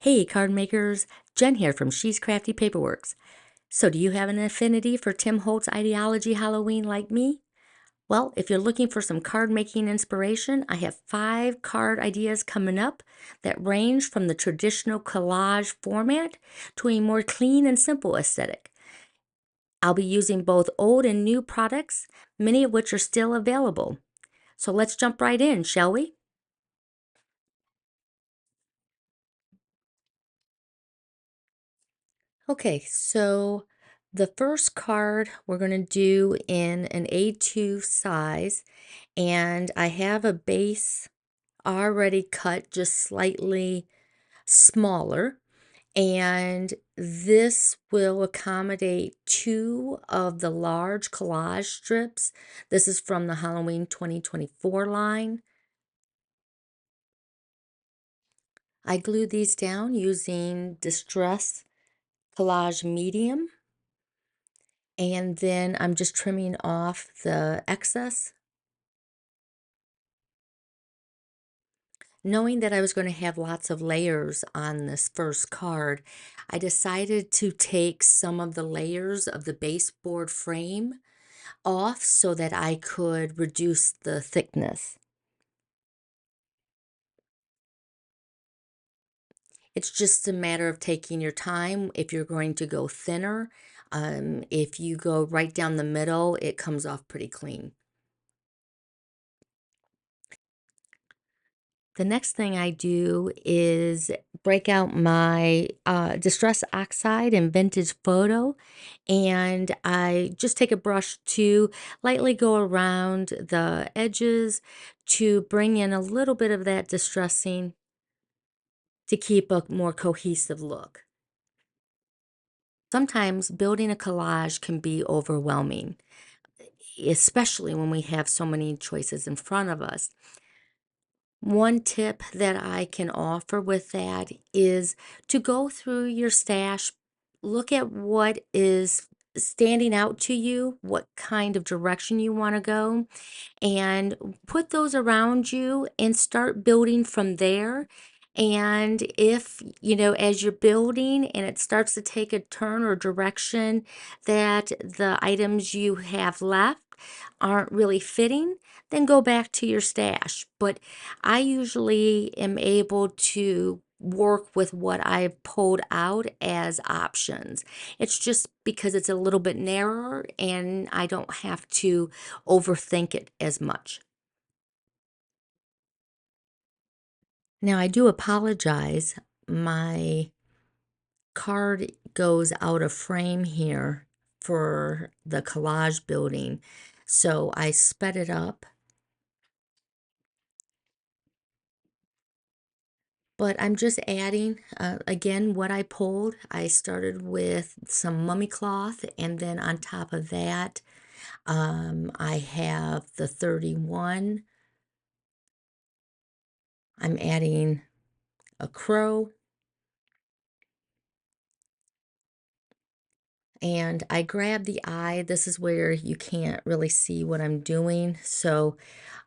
Hey, card makers, Jen here from She's Crafty Paperworks. So, do you have an affinity for Tim Holtz Ideology Halloween like me? Well, if you're looking for some card making inspiration, I have 5 card ideas coming up that range from the traditional collage format to a more clean and simple aesthetic. I'll be using both old and new products, many of which are still available. So, let's jump right in, shall we? Okay, so the first card we're going to do in an A2 size, and I have a base already cut just slightly smaller, and this will accommodate 2 of the large collage strips. This is from the Halloween 2024 line. I glued these down using Distress Collage Medium. And then I'm just trimming off the excess. Knowing that I was going to have lots of layers on this first card, I decided to take some of the layers of the baseboard frame off so that I could reduce the thickness. It's just a matter of taking your time. If you're going to go thinner, if you go right down the middle, it comes off pretty clean. The next thing I do is break out my Distress Oxide and Vintage Photo, and I just take a brush to lightly go around the edges to bring in a little bit of that distressing to keep a more cohesive look. Sometimes building a collage can be overwhelming, especially when we have so many choices in front of us. One tip that I can offer with that is to go through your stash, look at what is standing out to you, what kind of direction you want to go, and put those around you and start building from there. And if, as you're building and it starts to take a turn or direction that the items you have left aren't really fitting, then go back to your stash. But I usually am able to work with what I've pulled out as options. It's just because it's a little bit narrower and I don't have to overthink it as much. Now, I do apologize. My card goes out of frame here for the collage building. So I sped it up, but I'm just adding again what I pulled. I started with some mummy cloth, and then on top of that, I have the 31. I'm adding a crow, and I grab the eye. This is where you can't really see what I'm doing. So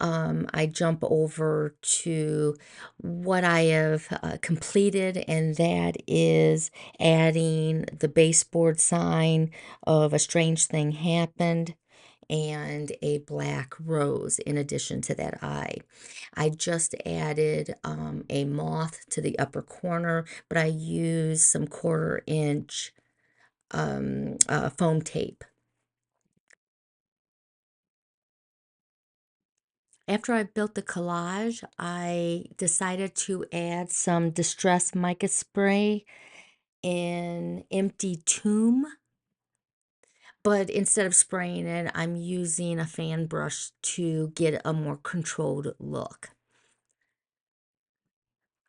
I jump over to what I have completed, and that is adding the baseboard sign of a strange thing happened and a black rose in addition to that eye. I just added a moth to the upper corner, but I used some 1/4 inch foam tape. After I built the collage, I decided to add some Distress Mica Spray in Empty Tomb, but instead of spraying it, I'm using a fan brush to get a more controlled look.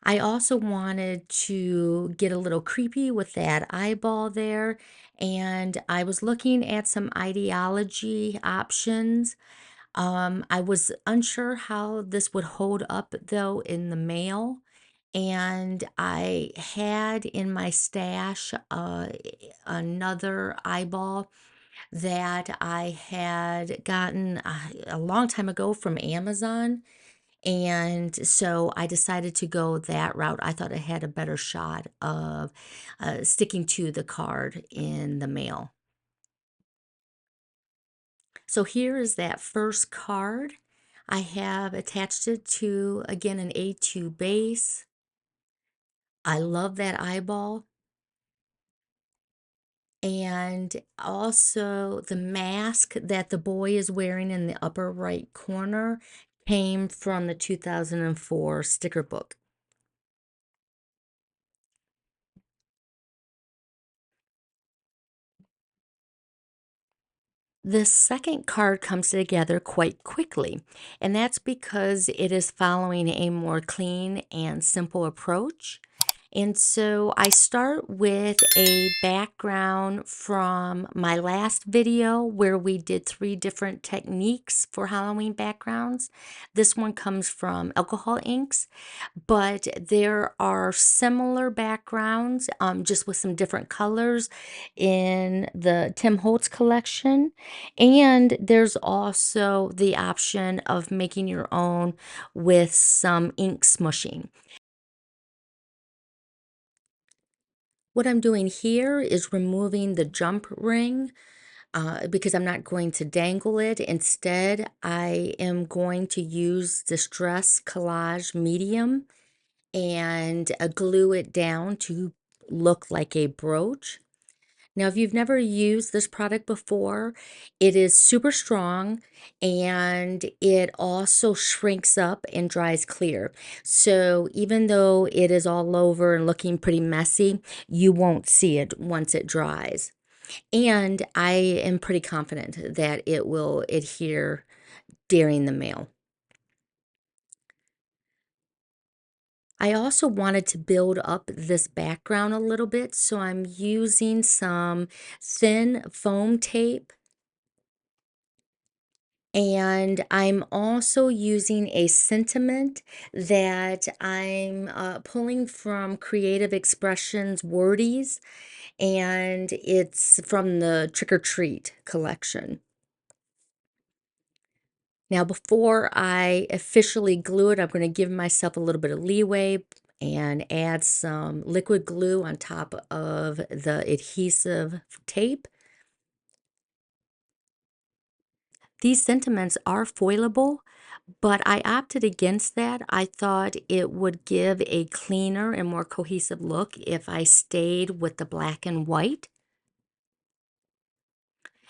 I also wanted to get a little creepy with that eyeball there, and I was looking at some Ideology options. I was unsure how this would hold up though in the mail, and I had in my stash another eyeball that I had gotten a long time ago from Amazon, And so I decided to go that route. I thought it had a better shot of sticking to the card in the mail. So here is that first card. I have attached it to, again, an A2 base. I love that eyeball. And also the mask that the boy is wearing in the upper right corner came from the 2004 sticker book. The second card comes together quite quickly, and that's because it is following a more clean and simple approach. And so I start with a background from my last video where we did 3 different techniques for Halloween backgrounds. This one comes from alcohol inks, but there are similar backgrounds, just with some different colors in the Tim Holtz collection. And there's also the option of making your own with some ink smushing. What I'm doing here is removing the jump ring because I'm not going to dangle it. Instead, I am going to use Distress Collage Medium and glue it down to look like a brooch. Now, if you've never used this product before, it is super strong and it also shrinks up and dries clear. So even though it is all over and looking pretty messy, you won't see it once it dries. And I am pretty confident that it will adhere during the mail. I also wanted to build up this background a little bit, so I'm using some thin foam tape. And I'm also using a sentiment that I'm pulling from Creative Expressions Wordies, and it's from the Trick or Treat collection. Now, before I officially glue it, I'm going to give myself a little bit of leeway and add some liquid glue on top of the adhesive tape. These sentiments are foilable, but I opted against that. I thought it would give a cleaner and more cohesive look if I stayed with the black and white.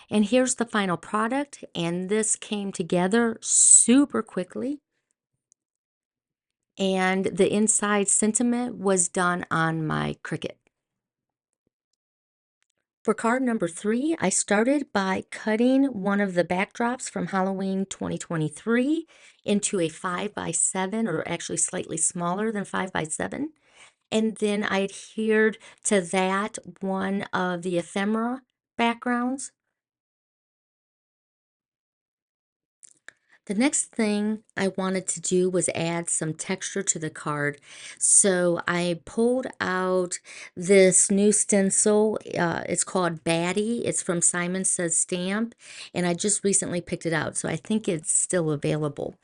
And here's the final product, and this came together super quickly. And the inside sentiment was done on my Cricut. For card number 3, I started by cutting one of the backdrops from Halloween 2023 into a 5x7, or actually slightly smaller than 5x7. And then I adhered to that one of the ephemera backgrounds. The next thing I wanted to do was add some texture to the card. So I pulled out this new stencil. It's called Batty. It's from Simon Says Stamp, and I just recently picked it out, so I think it's still available.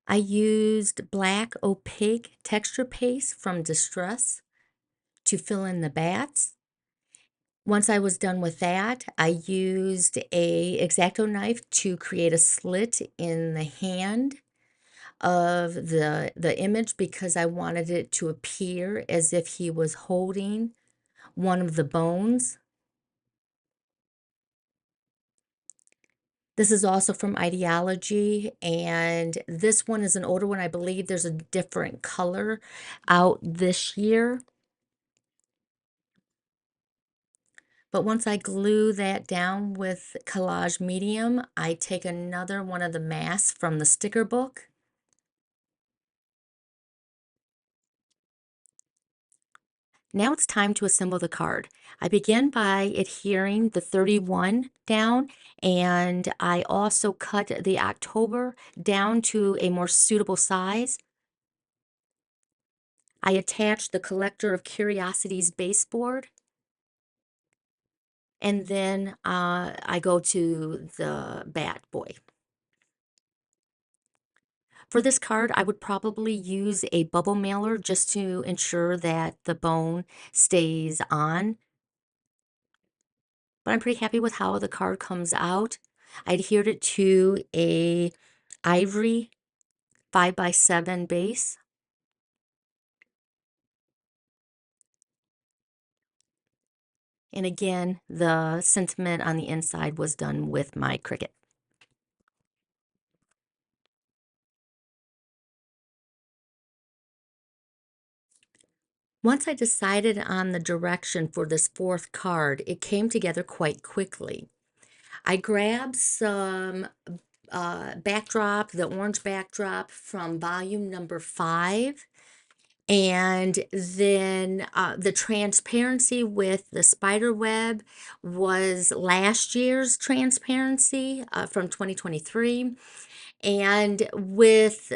I used black opaque texture paste from Distress to fill in the bats. Once I was done with that, I used a X-Acto knife to create a slit in the hand of the image because I wanted it to appear as if he was holding one of the bones. This is also from Ideaology, and this one is an older one. I believe there's a different color out this year. But once I glue that down with Collage Medium, I take another one of the masks from the sticker book. Now it's time to assemble the card. I begin by adhering the 31 down, and I also cut the October down to a more suitable size. I attach the Collector of Curiosities baseboard, and then I go to the Bat Boy. For this card, I would probably use a bubble mailer just to ensure that the bone stays on, but I'm pretty happy with how the card comes out. I adhered it to a ivory 5x7 base. And again, the sentiment on the inside was done with my Cricut. Once I decided on the direction for this fourth card, it came together quite quickly. I grabbed some backdrop, the orange backdrop from volume number 5. And then the transparency with the spider web was last year's transparency from 2023. And with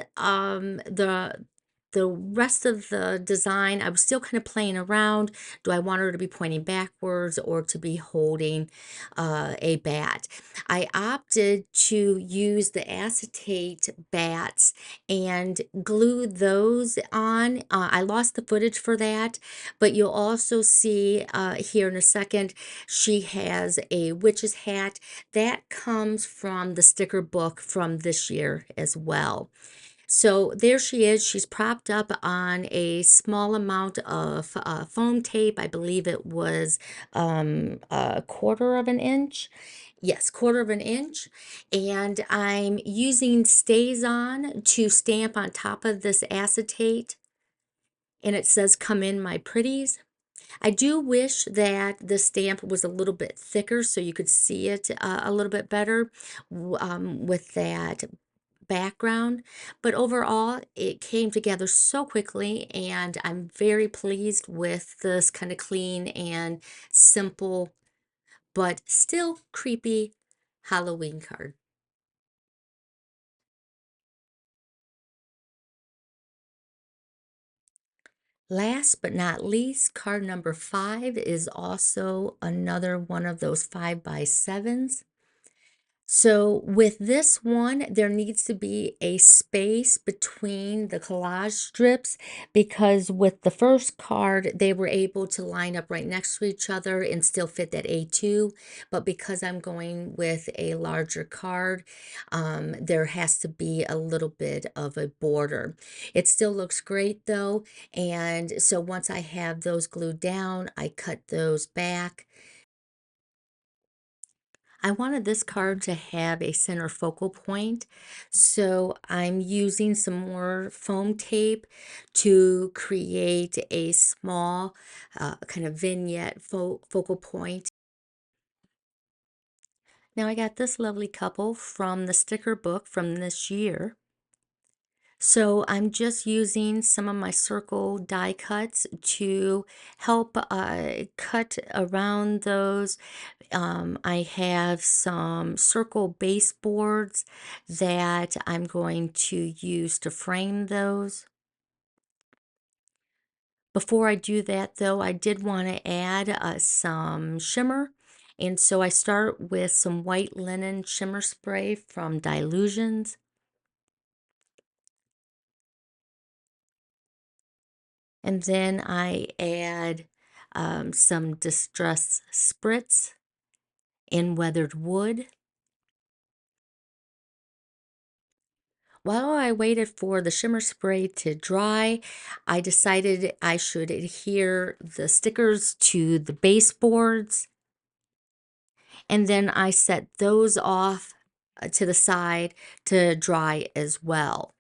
the rest of the design, I was still kind of playing around. Do I want her to be pointing backwards or to be holding a bat? I opted to use the acetate bats and glue those on. I lost the footage for that, but you'll also see here in a second, she has a witch's hat. That comes from the sticker book from this year as well. So there she is. She's propped up on a small amount of foam tape. I believe it was a quarter of an inch. Yes, quarter of an inch. And I'm using Stays-On to stamp on top of this acetate. And it says, "Come in, my pretties." I do wish that the stamp was a little bit thicker so you could see it a little bit better with that background, but overall it came together so quickly and I'm very pleased with this kind of clean and simple but still creepy Halloween card. Last but not least, card number 5 is also another one of those 5x7s. So with this one, there needs to be a space between the collage strips because with the first card, they were able to line up right next to each other and still fit that A2. But because I'm going with a larger card, there has to be a little bit of a border. It still looks great though. And so once I have those glued down, I cut those back. I wanted this card to have a center focal point, so I'm using some more foam tape to create a small kind of vignette focal point. Now I got this lovely couple from the sticker book from this year. So I'm just using some of my circle die cuts to help cut around those. I have some circle baseboards that I'm going to use to frame those. Before I do that though, I did want to add some shimmer. And so I start with some white linen shimmer spray from Dilutions. And then I add some Distress Spritz in weathered wood. While I waited for the shimmer spray to dry, I decided I should adhere the stickers to the baseboards. And then I set those off to the side to dry as well.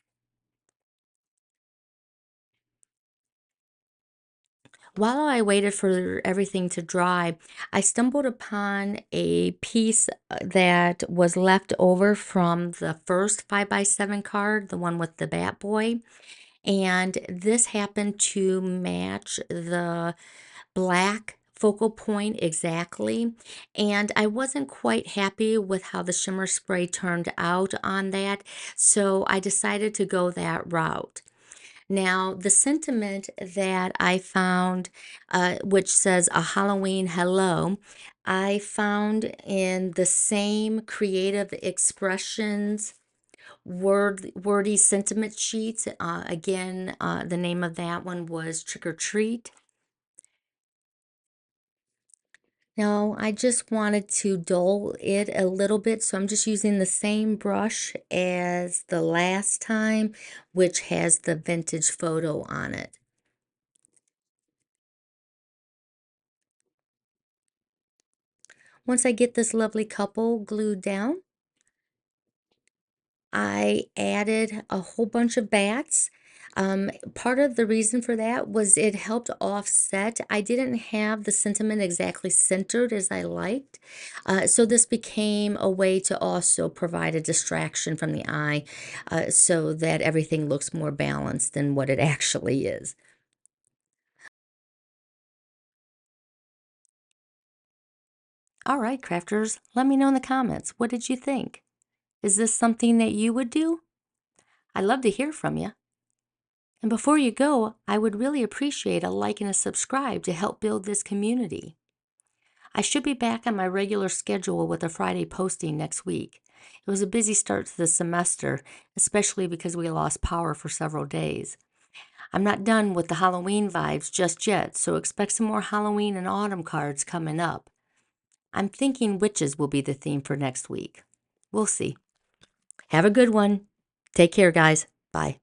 While I waited for everything to dry, I stumbled upon a piece that was left over from the first 5x7 card, the one with the Bat Boy. And this happened to match the black focal point exactly. And I wasn't quite happy with how the shimmer spray turned out on that, so I decided to go that route. Now, the sentiment that I found, which says a Halloween hello, I found in the same creative expressions Wordy sentiment sheets. Again, the name of that one was Trick or Treat. Now, I just wanted to dull it a little bit, so I'm just using the same brush as the last time, which has the vintage photo on it. Once I get this lovely couple glued down, I added a whole bunch of bats. Part of the reason for that was it helped offset. I didn't have the sentiment exactly centered as I liked. So this became a way to also provide a distraction from the eye so that everything looks more balanced than what it actually is. All right, crafters, let me know in the comments. What did you think? Is this something that you would do? I'd love to hear from you. And before you go, I would really appreciate a like and a subscribe to help build this community. I should be back on my regular schedule with a Friday posting next week. It was a busy start to the semester, especially because we lost power for several days. I'm not done with the Halloween vibes just yet, so expect some more Halloween and autumn cards coming up. I'm thinking witches will be the theme for next week. We'll see. Have a good one. Take care, guys. Bye.